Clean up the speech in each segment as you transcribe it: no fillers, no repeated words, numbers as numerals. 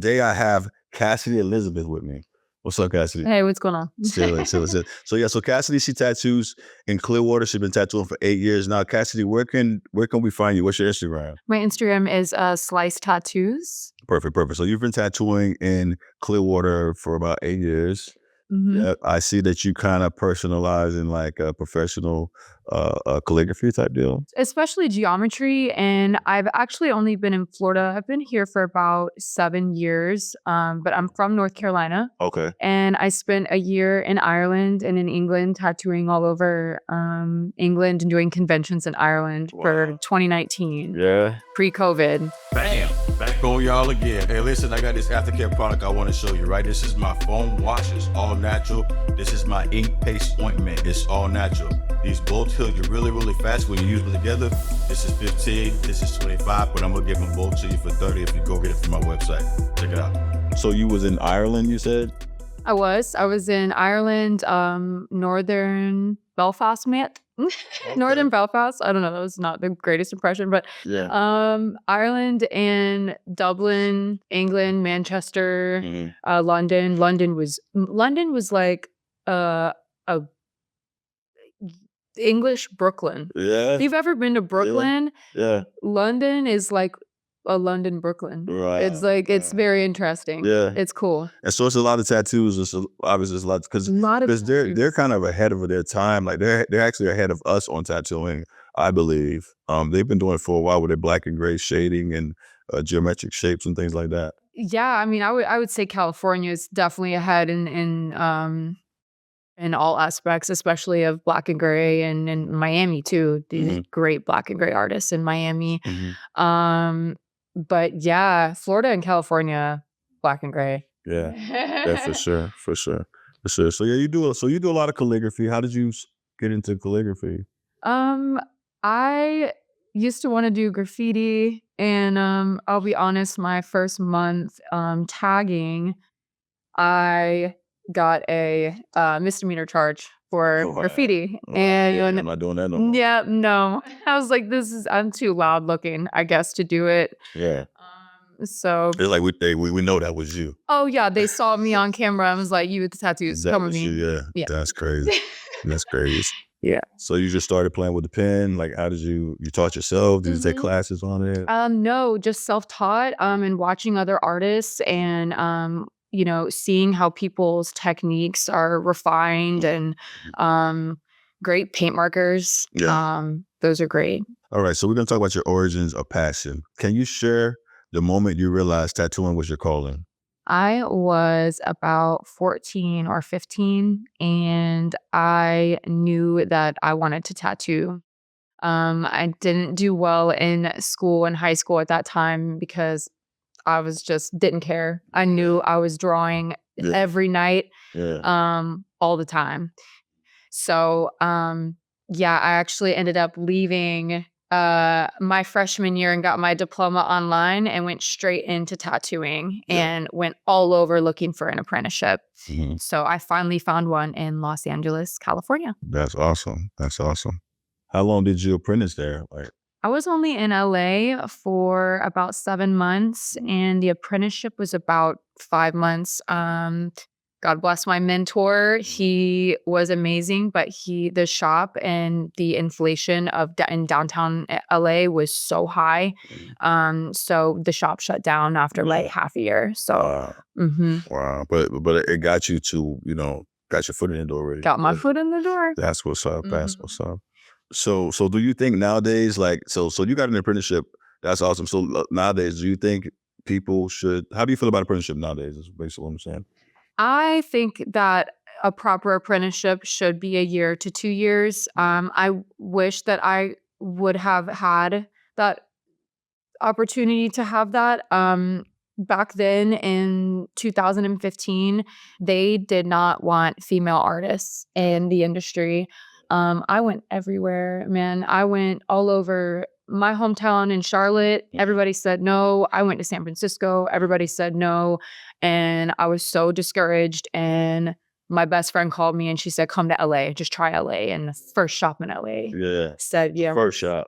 today I have Cassidy Elizabeth with me. What's up, Cassidy? Hey, what's going on? So Cassidy, she tattoos in Clearwater. She's been tattooing for 8 years now. Cassidy, where can we find you? What's your Instagram? My Instagram is Slice Tattoos. Perfect. So you've been tattooing in Clearwater for about 8 years. Mm-hmm. Yeah, I see that you kind of personalize in like a professional calligraphy type deal. Especially geometry, and I've actually only been in Florida. I've been here for about 7 years, but I'm from North Carolina. Okay. And I spent a year in Ireland and in England tattooing all over England and doing conventions in Ireland for 2019. Yeah. Pre-COVID. Bam! Back on y'all again. Hey, listen, I got this aftercare product I want to show you, right? This is my foam wash. It's all natural. This is my ink paste ointment. It's all natural. These both heal you really, really fast when you use them together. This is 15, this is 25, but I'm gonna give them both to you for 30 if you go get it from my website. Check it out. So you was in Ireland, you said? I was in Ireland, northern Belfast, mate. Okay. Northern Belfast. I don't know. That was not the greatest impression, but yeah. Ireland and Dublin, England, Manchester, London. London was like a English Brooklyn. Yeah. If you've ever been to Brooklyn, yeah. London is like a London Brooklyn. Right. It's like it's very interesting. Yeah. It's cool. And so it's a lot of tattoos. Obviously, it's a lot because they're kind of ahead of their time. Like they're actually ahead of us on tattooing, I believe. They've been doing it for a while with their black and gray shading and geometric shapes and things like that. Yeah, I mean, I would say California is definitely ahead in all aspects, especially of black and gray, and in Miami too. These great black and gray artists in Miami. But yeah, Florida and California, black and gray. Yeah, for sure. So yeah, you do a lot of calligraphy. How did you get into calligraphy? I used to want to do graffiti, and I'll be honest, my first month tagging, I got a misdemeanor charge for graffiti. And I'm not doing that no more. Yeah, no. I was like, I'm too loud looking, I guess, to do it. Yeah. So it's like we know that was you. Oh yeah, they saw me on camera. I was like, you with the tattoos, come with me. Yeah, that's crazy. That's crazy. Yeah. So you just started playing with the pen. Like, how did you taught yourself? Did you take classes on it? No, just self-taught, and watching other artists, and seeing how people's techniques are refined, and great paint markers. Yeah. Those are great. All right, so we're gonna talk about your origins of passion. Can you share the moment you realized tattooing was your calling? I was about 14 or 15, and I knew that I wanted to tattoo. I didn't do well in school and high school at that time because I was just didn't care. I knew I was drawing every night, all the time. So, I actually ended up leaving my freshman year and got my diploma online and went straight into tattooing and went all over looking for an apprenticeship. So I finally found one in Los Angeles, California. That's awesome. How long did you apprentice there? I was only in LA for about 7 months, and the apprenticeship was about 5 months. God bless my mentor. He was amazing, but the shop and the inflation in downtown LA was so high. So the shop shut down after like half a year. So, wow. But it got you to, got your foot in the door already. Got my foot in the door. That's what's up. That's what's up. So do you think nowadays, so you got an apprenticeship? That's awesome. So nowadays, do you think people should? How do you feel about apprenticeship nowadays? Is basically what I'm saying. I think that a proper apprenticeship should be 1 year to 2 years. I wish that I would have had that opportunity to have that. Back then in 2015, they did not want female artists in the industry. I went everywhere, man. I went all over my hometown in Charlotte. Everybody said no. I went to San Francisco. Everybody said no. And I was so discouraged. And my best friend called me and she said, come to LA, just try LA. And the first shop in LA said,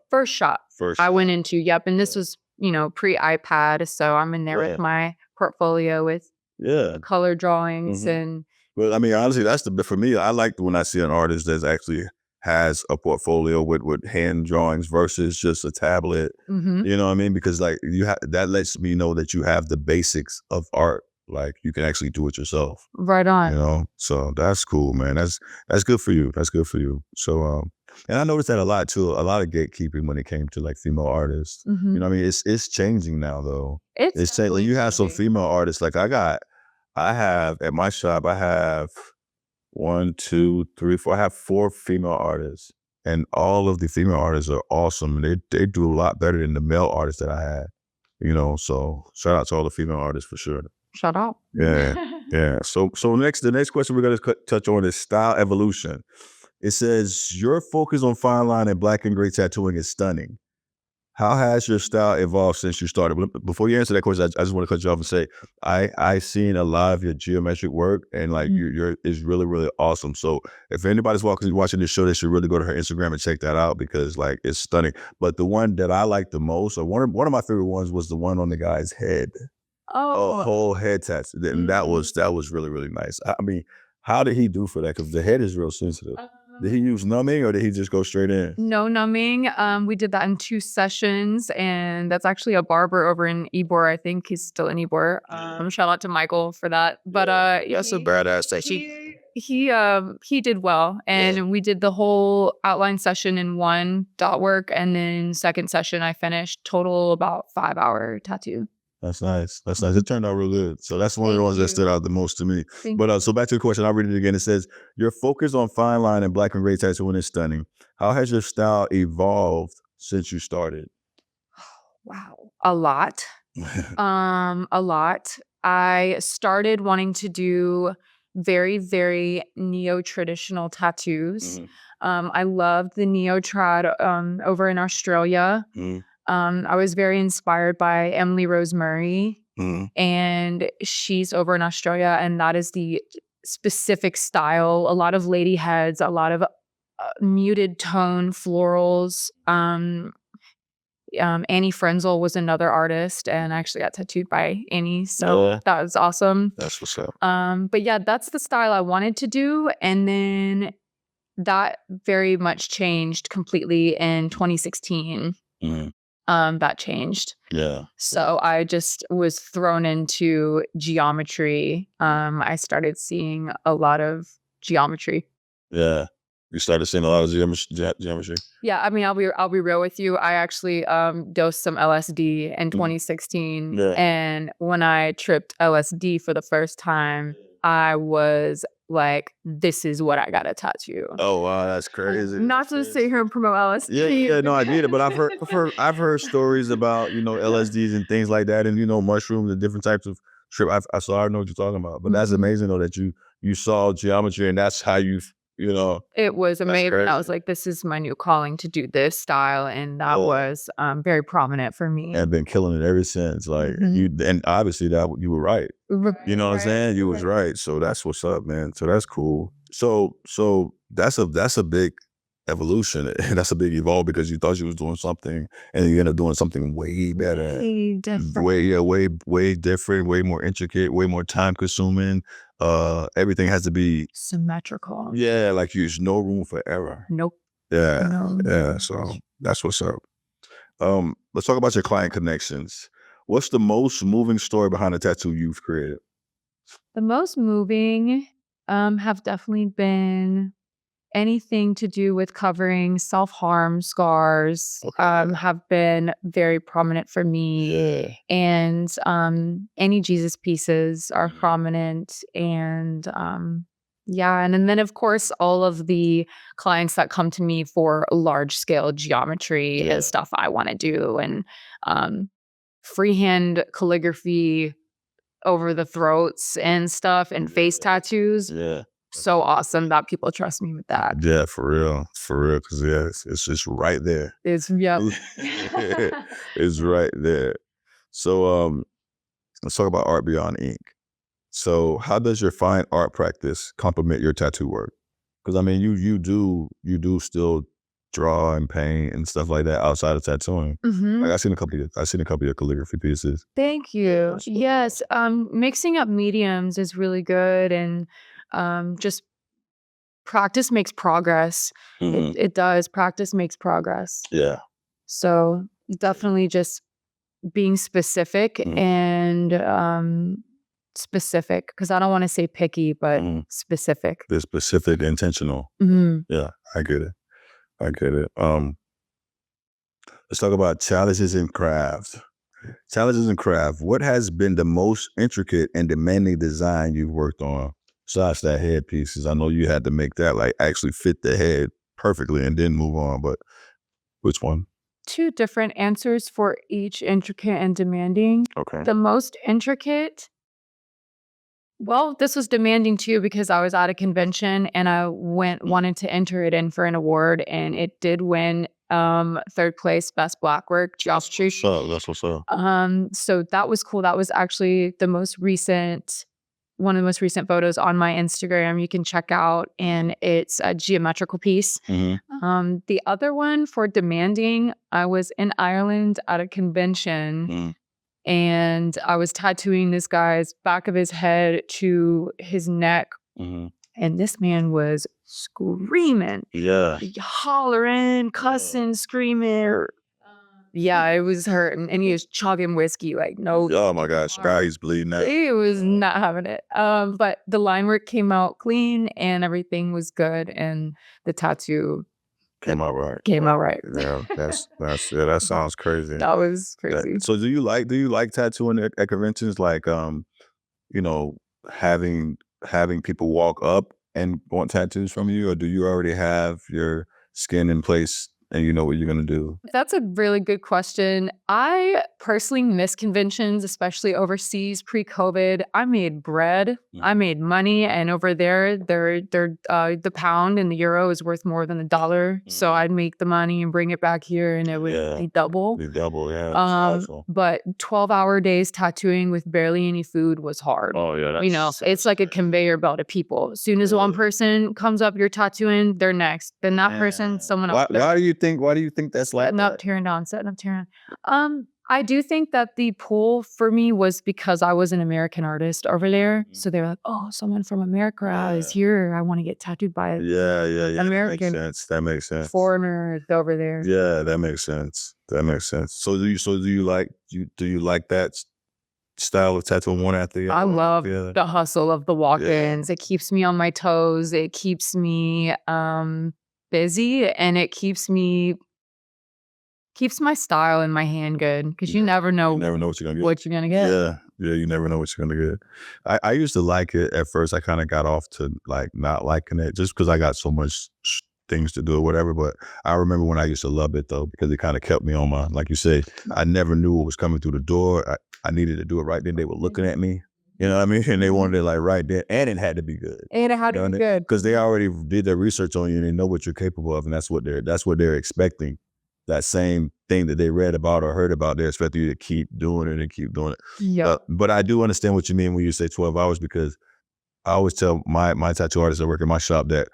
First shop. I went into, and this was, pre-iPad. So I'm in there with my portfolio with Yeah. color drawings Mhm. and Well, I mean, honestly, that's for me. I like when I see an artist that actually has a portfolio with hand drawings versus just a tablet. mhm, You know what I mean? Because like that lets me know that you have the basics of art. Like you can actually do it yourself. right You on. know, so that's cool, man. That's good for you. That's good for you. So, and I noticed that a lot too. A lot of gatekeeping when it came to like female artists. You Mhm. know, what I mean, it's changing now though. It's It's changing. Like, definitely you have some changing. female artists. Like I have at my shop. I have one, two, three, four. I have 4 female artists, and all of the female artists are awesome. They do a lot better than the male artists that I had. You know, so shout out to all the female artists for sure. Shut up. Yeah, yeah. So the next question we're gonna touch on is style evolution. It says your focus on fine line and black and gray tattooing is stunning. How has your style evolved since you started? Before you answer that question, I just want to cut you off and say I seen a lot of your geometric work, and like Mhm. your is really really awesome. So if anybody's watching this show, they should really go to her Instagram and check that out because like it's stunning. But the one that I like the most, or one of my favorite ones, was the one on the guy's head. A Oh, whole head tattoo, and that mhm. was really, really nice. I mean, how did he do for that? Because the head is real sensitive. Did he Um, use numbing or did he just go straight in? no numbing. We did that in 2 sessions, and that's actually a barber over in Ybor. I think he's still in Ybor. Shout out to Michael for that. But yeah, That's a badass tattoo. he did well, Yeah. and we did the whole outline session in one dot work, and then second session I finished total about 5-hour tattoo. That's nice. That's nice. It turned out real good. So that's one of the Thank ones that you. stood out the most to me. Thank But so back to the question, I'll read it again. It says, your focus on fine line and black and gray tattooing is stunning. How has your style evolved since you started? wow. A lot. A lot. I started wanting to do very, very neo-traditional tattoos. Mhm, I loved the neo-trad over in Australia. mhm, I was very inspired by Emily Rose Murray, mhm. and she's over in Australia, and that is the specific style. A lot of lady heads, a lot of muted tone florals. Annie Frenzel was another artist, and I actually got tattooed by Annie, so Yeah. that was awesome. That's what's up. But yeah, that's the style I wanted to do, and then that very much changed completely in 2016. Mhm. That changed. Yeah. So I just was thrown into geometry. I started seeing a lot of geometry. Yeah. You started seeing a lot of geometry. Yeah, I mean, I'll be real with you. I actually dosed some LSD in Mhm. 2016, Yeah. and when I tripped LSD for the first time, I was like, "This is what I got to tattoo." Oh wow, that's crazy. Not That's to sit crazy. here and promote Yeah, LSD. yeah, no, I get it, but I've heard stories about LSDs and things like that, and mushrooms and different types of trip. So I know what you're talking about, but that's Mhm. amazing though that you saw geometry and that's how you know It was that's amazing. I was crazy. like, "This is my new calling to do this style," and that Yeah, was very prominent for me. and been killing it ever since. Like Mhm. you, and obviously that you were right. You Right, know what I'm right, saying? You was right. right. So that's what's up, man. So that's cool. So that's a big evolution. That's a big evolve because you thought you was doing something and you end up doing something way better. Way different. Way different, way more intricate, way more time consuming. Everything has to be Symmetrical. like there's no room for error. Nope. Yeah. No. Yeah. So that's what's up. Let's talk about your client connections. What's the most moving story behind a tattoo you've created? The most moving have definitely been anything to do with covering self-harm scars, Okay. have been very prominent for me. Yeah. And any Jesus pieces are Mhm. prominent. And yeah, and then of course all of the clients that come to me for large scale geometry Yeah. is stuff I want to do. And um freehand calligraphy over the throats and stuff and face tattoos. Yeah. So awesome that people trust me with that. Yeah, for real. For real. Cause yeah, it's just right there. It's yep. It's right there. So let's talk about art beyond ink. So how does your fine art practice complement your tattoo work? Because I mean you do still draw and paint and stuff like that outside of tattooing. Mhm. Like I seen a couple of your calligraphy pieces. Thank you. Yes, mixing up mediums is really good, and just practice makes progress. Mhm. It does. Practice makes progress. Yeah. So definitely just being specific Mhm. and specific, because I don't want to say picky, but Mhm. specific. The specific, intentional. Mhm. Yeah, I get it. Let's talk about challenges in craft. Challenges in craft. What has been the most intricate and demanding design you've worked on? Besides that head pieces, I know you had to make that like actually fit the head perfectly and then move on. But which one? Two different answers for each intricate and demanding. Okay. The most intricate, well, this was demanding too because I was at a convention and I wanted to enter it in for an award, and it did win third place best black work, Job Street. That's what's up. So that was cool. That was actually one of the most recent photos on my Instagram you can check out, and it's a geometrical piece. Mm-hmm. The other one for demanding, I was in Ireland at a convention. Mm-hmm. And I was tattooing this guy's back of his head to his neck. Mm-hmm. And this man was screaming, Yeah. hollering, cussing, screaming. Yeah, it was hurting. And he was chugging whiskey like no. Oh my gosh, guy, he's bleeding out. He was not having it. But the line work came out clean and everything was good. And the tattoo Came out right. Yeah, that sounds crazy. That was crazy. So do you like tattooing at conventions, like having people walk up and want tattoos from you, or do you already have your skin in place and you know what you're gonna do? That's a really good question. I personally miss conventions, especially overseas pre-COVID. I made bread, I made money, and over there, the pound and the euro is worth more than the dollar. So I'd make the money and bring it back here, and it would be double. Yeah. Awesome. But 12-hour days tattooing with barely any food was hard. Oh yeah, It's like a conveyor belt of people. As soon as one person comes up, you're tattooing, they're next. Then that person, someone else. Why do you think that's like Setting up, tearing down, setting up, tearing down. I do think that the pull for me was because I was an American artist over there. So they were like, oh, someone from America is here. I want to get tattooed by an American. That makes sense. Foreigner over there. Yeah, that makes sense. So do you like that style of tattooing one after the other? I love the hustle of the walk-ins. It keeps me on my toes. It keeps me busy, and it keeps my style in my hand good, because you never know what you're gonna get. Yeah, you never know what you're gonna get. I used to like it at first. I kind of got off to like not liking it just because I got so much things to do or whatever. But I remember when I used to love it though, because it kind of kept me on my, like you say, I never knew what was coming through the door. I needed to do it right then. They were looking at me. You know what I mean? And they wanted it like right there. And it had to be good. Because they already did their research on you and they know what you're capable of. And that's what they're expecting. That same thing that they read about or heard about, they're expecting you to keep doing it and keep doing it. Yeah. But I do understand what you mean when you say 12 hours, because I always tell my tattoo artists that work in my shop that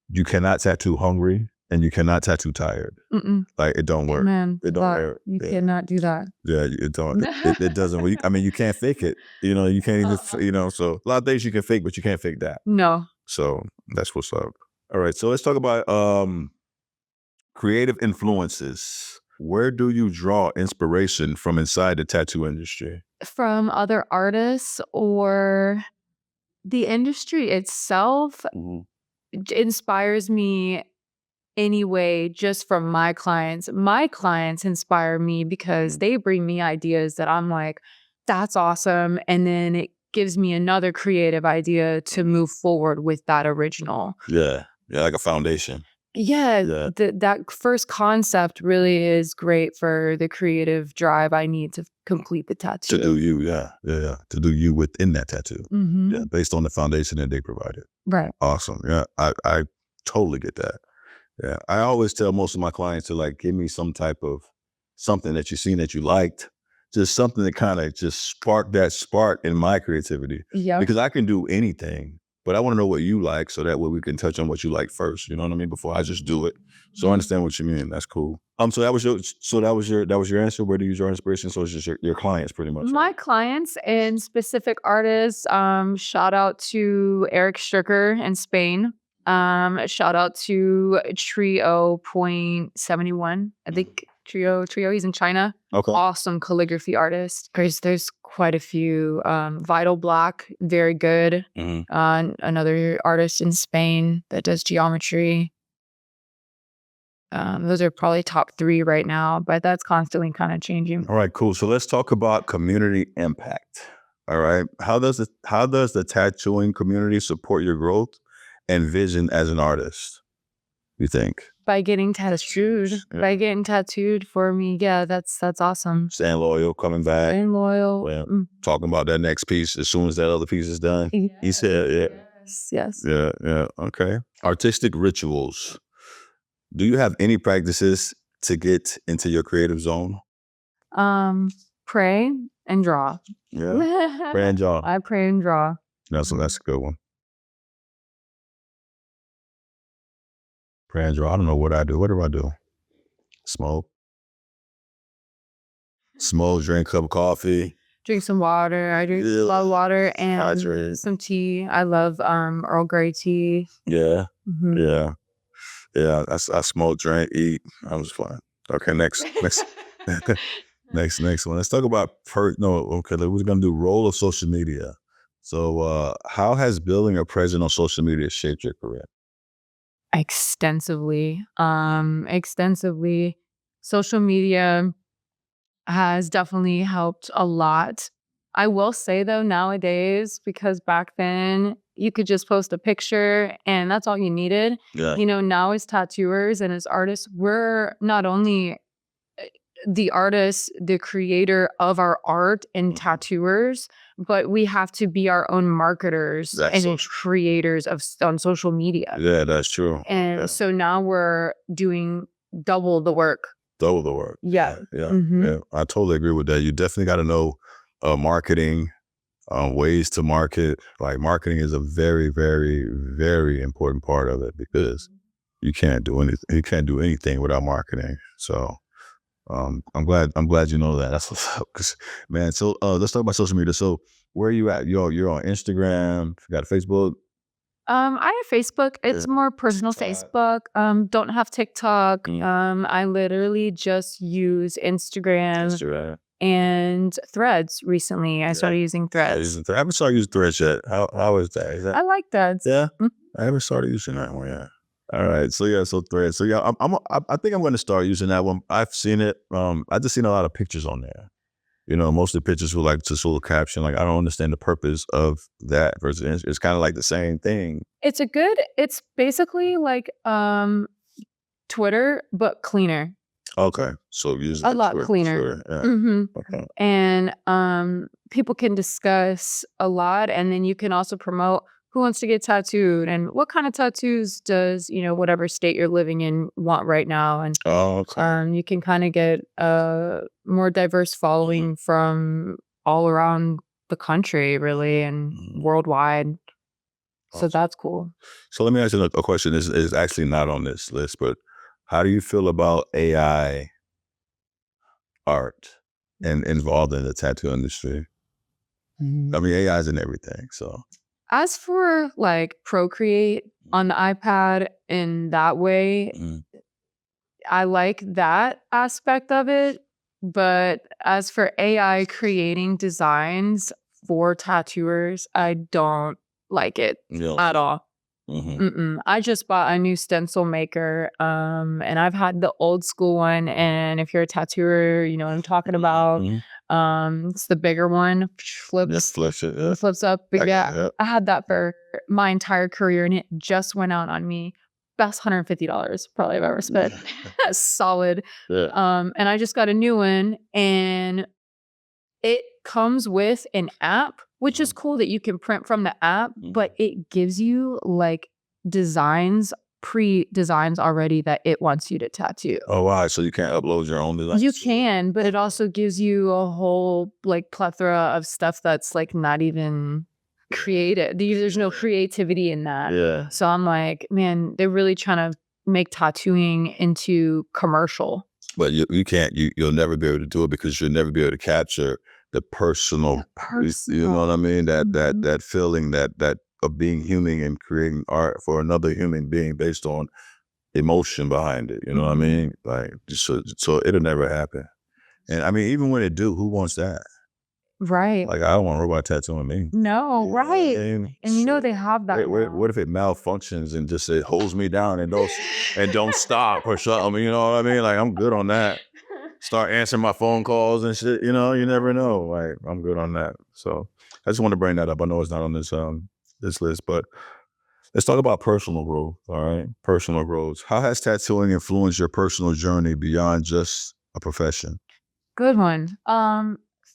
you cannot tattoo hungry and you cannot tattoo tired. Like it don't work. Man, it don't work. You cannot do that. Yeah, it don't. It doesn't work. I mean, you can't fake it. You can't even. So a lot of things you can fake, but you can't fake that. No. So that's what's up. All right. So let's talk about creative influences. Where do you draw inspiration from inside the tattoo industry? From other artists or the industry itself inspires me anyway, just from my clients. My clients inspire me because they bring me ideas that I'm like, that's awesome. And then it gives me another creative idea to move forward with that original. Yeah, like a foundation. Yeah. That first concept really is great for the creative drive I need to complete the tattoo. To do you, yeah. To do you within that tattoo. Yeah, based on the foundation that they provided. Right. Awesome. Yeah, I totally get that. Yeah, I always tell most of my clients to like give me some type of something that you seen that you liked, just something that kind of just spark that spark in my creativity. Yeah. Because I can do anything. but I want to know what you like so that way we can touch on what you like first. You know what I mean? Before I just do it. So I understand what you mean. That's cool. So that was your answer. Where do you use your inspiration? So it's just your clients pretty much. My clients and specific artists, shout out to Eric Stricker in Spain. Shout out to Trio.71. I think Trio, he's in China. Okay. Awesome calligraphy artist. There's quite a few. Vital Black, very good. Another artist in Spain that does geometry. Those are probably top 3 right now, but that's constantly kind of changing. All right, cool. So let's talk about community impact. All right. How does the tattooing community support your growth and vision as an artist, you think? By getting tattooed. Yeah. By getting tattooed for me, yeah, that's awesome. Staying loyal, coming back. Staying loyal. Well, talking about that next piece as soon as that other piece is done. Yes, You said, yes. Yeah. Okay. Artistic rituals. Do you have any practices to get into your creative zone? Pray and draw. Yeah. Pray and draw. I pray and draw. That's a good one. Pray and draw. I don't know what I do. What do I do? Smoke, drink a cup of coffee. Drink some water. I drink a lot of water and Hydrated. some tea. I love Earl Grey tea. Yeah. Mhm. Yeah. I smoke, drink, eat. I was fine. Okay, next one. Let's talk about we're gonna do role of social media. So how has building a presence on social media shaped your career? Extensively. Social media has definitely helped a lot. I will say though, nowadays, because back then you could just post a picture and that's all you needed. Yeah. Now as tattooers and as artists, we're not only the artists, the creator of our art and tattooers, but we have to be our own marketers and creators on social media. Yeah, that's true. And so now we're doing double the work. Yeah. Yeah. I totally agree with that. You definitely got to know marketing, ways to market. Like marketing is a very, very, very important part of it because you can't do anything. You can't do anything without marketing. So I'm glad you know that. That's what's up. 'Cause, man, so let's talk about social media. So where are you at? You're on Instagram. You got Facebook. I have Facebook. It's more personal Facebook. Don't have TikTok. I literally just use Instagram and Threads recently. I started using Threads. I haven't started using Threads yet. How is that? I like Threads. Yeah. I haven't started using that one yet. All right. So Threads. So yeah, I think I'm going to start using that one. I've seen it. I just seen a lot of pictures on there. Most of the pictures were like just a little caption. Like I don't understand the purpose of that versus it's kind of like the same thing. It's basically like Twitter, but cleaner. Okay. So using a lot cleaner. Yeah. Okay. And people can discuss a lot, and then you can also promote who wants to get tattooed and what kind of tattoos does, whatever state you're living in want right now. And you can kind of get a more diverse following from all around the country, really, and worldwide. So that's cool. So let me ask you a question. This is actually not on this list, but how do you feel about AI art and involved in the tattoo industry? I mean, AI is in everything, so. As for like Procreate on the iPad in that way, I like that aspect of it. But as for AI creating designs for tattooers, I don't like it at all. I just bought a new stencil maker, and I've had the old school one. And if you're a tattooer, you know what I'm talking about. It's the bigger one, flips up. But I had that for my entire career, and it just went out on me. Best $150 probably I've ever spent. Solid. And I just got a new one, and it comes with an app, which is cool that you can print from the app, but it gives you like pre-designs already that it wants you to tattoo. Oh, wow. So you can't upload your own designs? You can, but it also gives you a whole like plethora of stuff that's like not even creative. There's no creativity in that. Yeah. So I'm like, man, they're really trying to make tattooing into commercial. But you can't, you'll never be able to do it because you'll never be able to capture the personal, you know what I mean? That feeling that of being human and creating art for another human being based on emotion behind it. You know what I mean? Like, so it'll never happen. And I mean, even when it do, who wants that? Right. Like, I don't want a robot tattooing me. No, right. And you know they have that. what if it malfunctions and just it holds me down and don't stop or something? You know what I mean? Like, I'm good on that. Start answering my phone calls and shit. You know, you never know. Like, I'm good on that. So I just want to bring that up. I know it's not on this list, but let's talk about personal growth. All right, personal growth. How has tattooing influenced your personal journey beyond just a profession? Good one.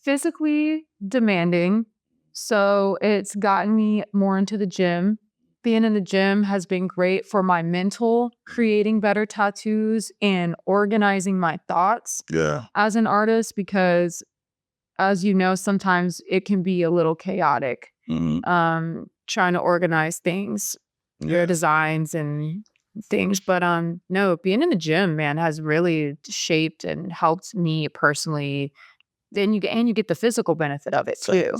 Physically demanding. So it's gotten me more into the gym. Being in the gym has been great for my mental, creating better tattoos and organizing my thoughts as an artist, because as you know, sometimes it can be a little chaotic. Trying to organize things, your designs and things. But no, being in the gym, man, has really shaped and helped me personally. Then you get the physical benefit of it too.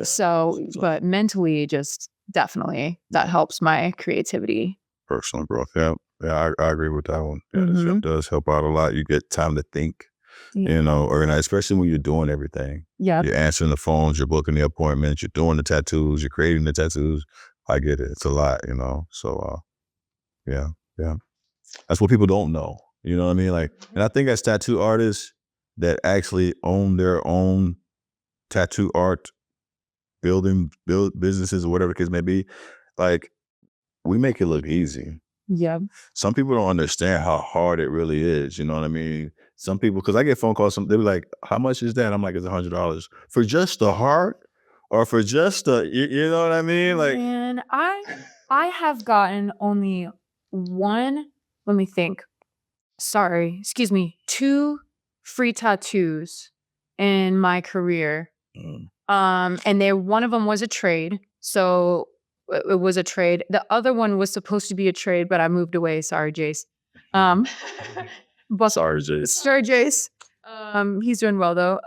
So, but mentally, just definitely that helps my creativity. Personal growth. Yeah, I agree with that one. Yeah, the gym does help out a lot. You get time to think, you know, organize, especially when you're doing everything. Yeah. You're answering the phones, you're booking the appointments, you're doing the tattoos, you're creating the tattoos. I get it. It's a lot, you know. So, yeah. That's what people don't know. You know what I mean? Like, and I think as tattoo artists that actually own their own tattoo art build businesses or whatever the case may be, like, we make it look easy. Yeah. Some people don't understand how hard it really is. You know what I mean? Some people, because I get phone calls, they be like, how much is that? I'm like, it's $100 for just the heart or for just the, you know what I mean? Like, and I have gotten only one, let me think. Sorry, excuse me, 2 free tattoos in my career. And one of them was a trade. So it was a trade. The other one was supposed to be a trade, but I moved away. Sorry, Jace. But sorry, Jace. Sorry, Jace. He's doing well though.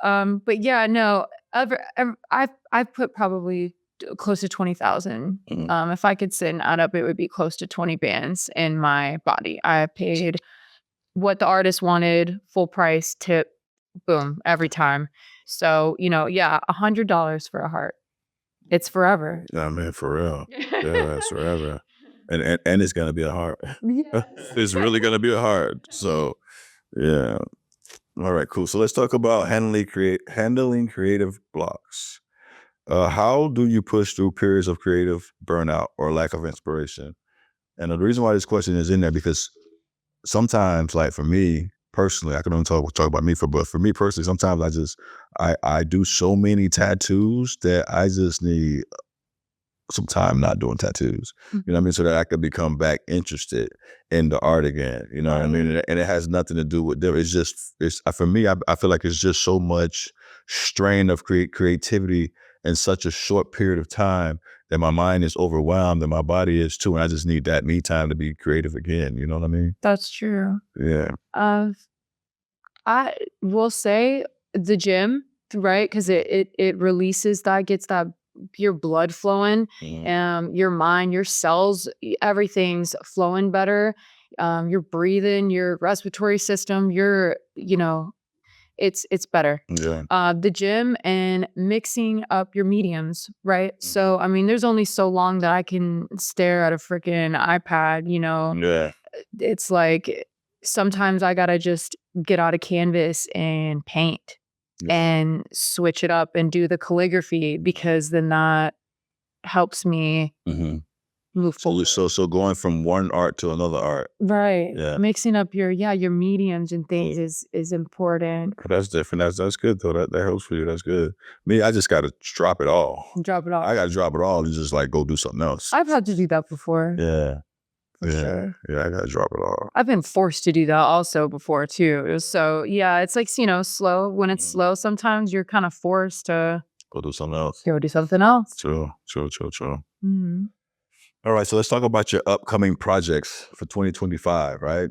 But yeah, no. I've put probably close to 20,000. If I could sit and add up, it would be close to 20 bands in my body. I paid what the artist wanted, full price, tip, boom, every time. So, you know, yeah, $100 for a heart. It's forever. Yeah, man, for real. Yeah, it's forever. And it's gonna be a heart. Yes. It's really gonna be a heart. So, yeah. All right, cool. So let's talk about handling creative blocks. How do you push through periods of creative burnout or lack of inspiration? And the reason why this question is in there, because sometimes, like for me personally, I can only talk about me, but for me personally, sometimes I do so many tattoos that I just need some time not doing tattoos. You know what I mean? So that I could become back interested in the art again. You know what I mean? And it has nothing to do with them. It's just, for me, I feel like it's just so much strain of creativity in such a short period of time that my mind is overwhelmed and my body is too. And I just need that me time to be creative again. You know what I mean? That's true. Yeah. I will say the gym, right? Because it releases that, gets that your blood flowing, your mind, your cells, everything's flowing better. You're breathing, your respiratory system, it's better. Yeah. The gym and mixing up your mediums, right? So, I mean, there's only so long that I can stare at a freaking iPad, you know? Yeah. It's like, sometimes I gotta just get out a canvas and paint and switch it up and do the calligraphy, because then that helps me move forward. So going from one art to another art. Right. Yeah. Mixing up your mediums and things is important. That's different. That's good though. That helps for you. That's good. Me, I just gotta drop it all. Drop it off. I gotta drop it all and just like go do something else. I've had to do that before. Yeah. For sure. Yeah, I gotta drop it all. I've been forced to do that also before too. So yeah, it's like, slow. When it's slow, sometimes you're kind of forced to Go do something else. Go do something else. True. Mhm. All right, so let's talk about your upcoming projects for 2025, right?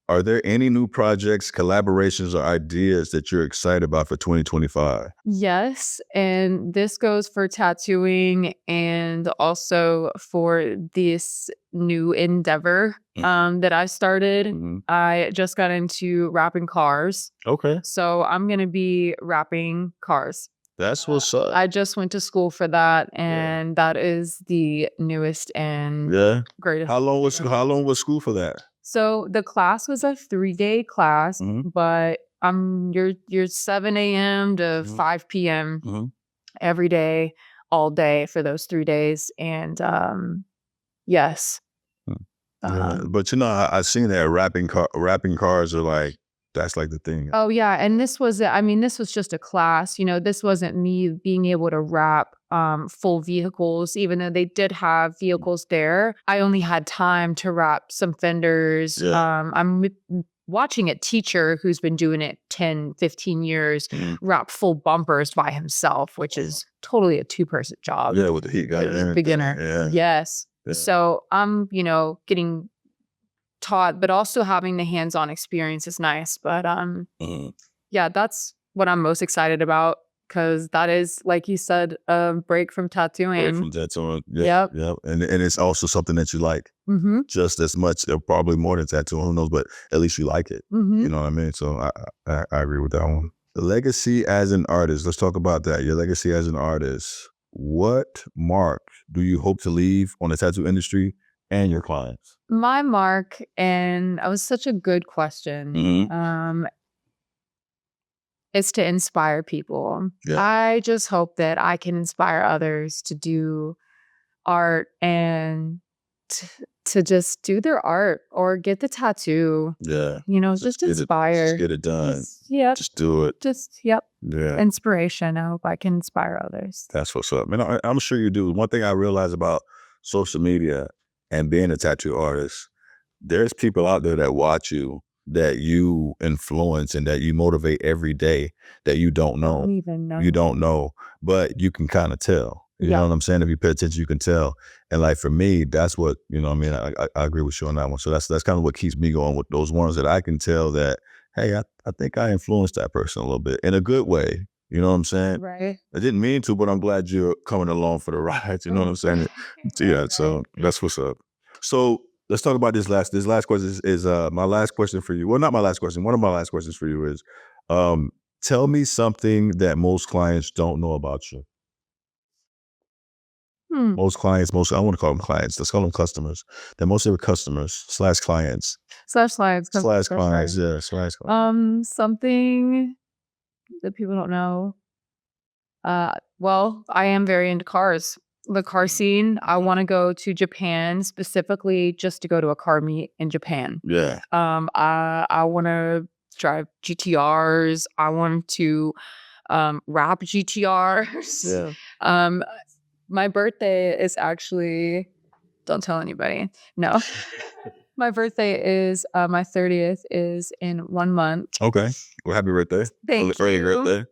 Are there any new projects, collaborations, or ideas that you're excited about for 2025? Yes, and this goes for tattooing and also for this new endeavor that I started. Mhm. I just got into wrapping cars. Okay. So I'm going to be wrapping cars. That's what's up. I just went to school for that, and that is the newest and Yeah. greatest. How long was school for that? So the class was a 3-day class, Mhm. but you're 7 a.m. to Mhm. 5 p.m. Mhm. every day, all day for those 3 days. And yes. Yeah, but I seen that wrapping cars are like, that's like the thing. Oh yeah, and this was just a class. This wasn't me being able to wrap full vehicles, even though they did have vehicles there. I only had time to wrap some fenders. Yeah. I'm watching a teacher who's been doing it 10, 15 years wrap full bumpers by himself, which is totally a 2-person job. Yeah, with the heat guy. As a beginner. Yeah. Yes. Yeah. So I'm, getting taught, but also having the hands-on experience is nice. But yeah, that's what I'm most excited about, because that is, like you said, a break from tattooing. Break from tattooing. Yeah. Yep. And it's also something that you like just as much, or probably more than tattooing. Who knows? But at least you like it. You know what I mean? So I agree with that one. The legacy as an artist. Let's talk about that. Your legacy as an artist. What mark do you hope to leave on the tattoo industry and your clients? My mark, and that was such a good question, is to inspire people. Yeah. I just hope that I can inspire others to do art and to just do their art or get the tattoo. Yeah. Just inspire. Just get it done. Just do it. Yeah. Inspiration. I hope I can inspire others. That's what's up. Man, I'm sure you do. One thing I realize about social media and being a tattoo artist, there's people out there that watch you, that you influence and that you motivate every day that you don't know. I don't even know. You don't know, but you can kind of tell. You know what I'm saying? If you pay attention, you can tell. And like for me, that's what, I agree with you on that one. So that's kind of what keeps me going, with those ones that I can tell that, hey, I think I influenced that person a little bit in a good way. You know what I'm saying? Right. I didn't mean to, but I'm glad you're coming along for the ride. You know what I'm saying? Yeah. So that's what's up. So let's talk about this last question is my last question for you. Well, not my last question. One of my last questions for you is, tell me something that most clients don't know about you. Most clients, I want to call them clients. Let's call them customers. That most of your customers / clients. /clients. Yeah, / clients. Something that people don't know. Well, I am very into cars. The car scene. I want to go to Japan specifically just to go to a car meet in Japan. Yeah. I want to drive GTRs. I want to wrap GTRs. Yeah. My birthday is actually, don't tell anybody. No. My birthday is, my 30th is in 1 month. Okay. Well, happy birthday. Thank Early you. birthday.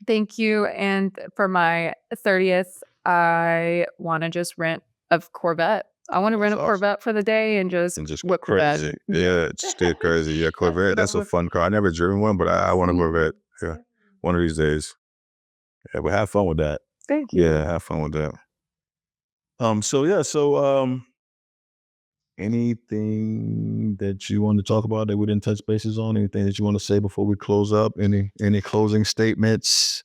Thank you. And for my 30th, I want to just rent a Corvette. I want to rent a Corvette for the day and just whip crazy. the bed. Yeah, just get crazy. Yeah, Corvette. That's a fun car. I never driven one, but I want a Corvette. Yeah, one of these days. Yeah, but have fun with that. Thank you. Yeah, have fun with that. Anything that you want to talk about that we didn't touch bases on? Anything that you want to say before we close up? Any closing statements?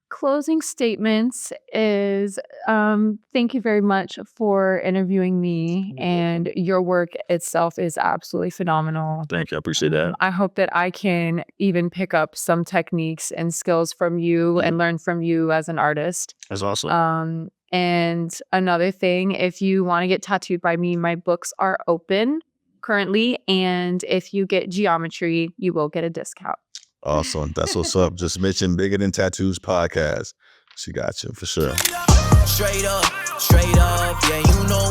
Closing statements is thank you very much for interviewing me, and your work itself is absolutely phenomenal. Thank you. I appreciate that. I hope that I can even pick up some techniques and skills from you and learn from you as an artist. That's awesome. And another thing, if you want to get tattooed by me, my books are open currently, and if you get geometry, you will get a discount. Awesome. That's what's up. Just mention Bigger Than Tattoos podcast. She got you for sure. Straight up, yeah, you know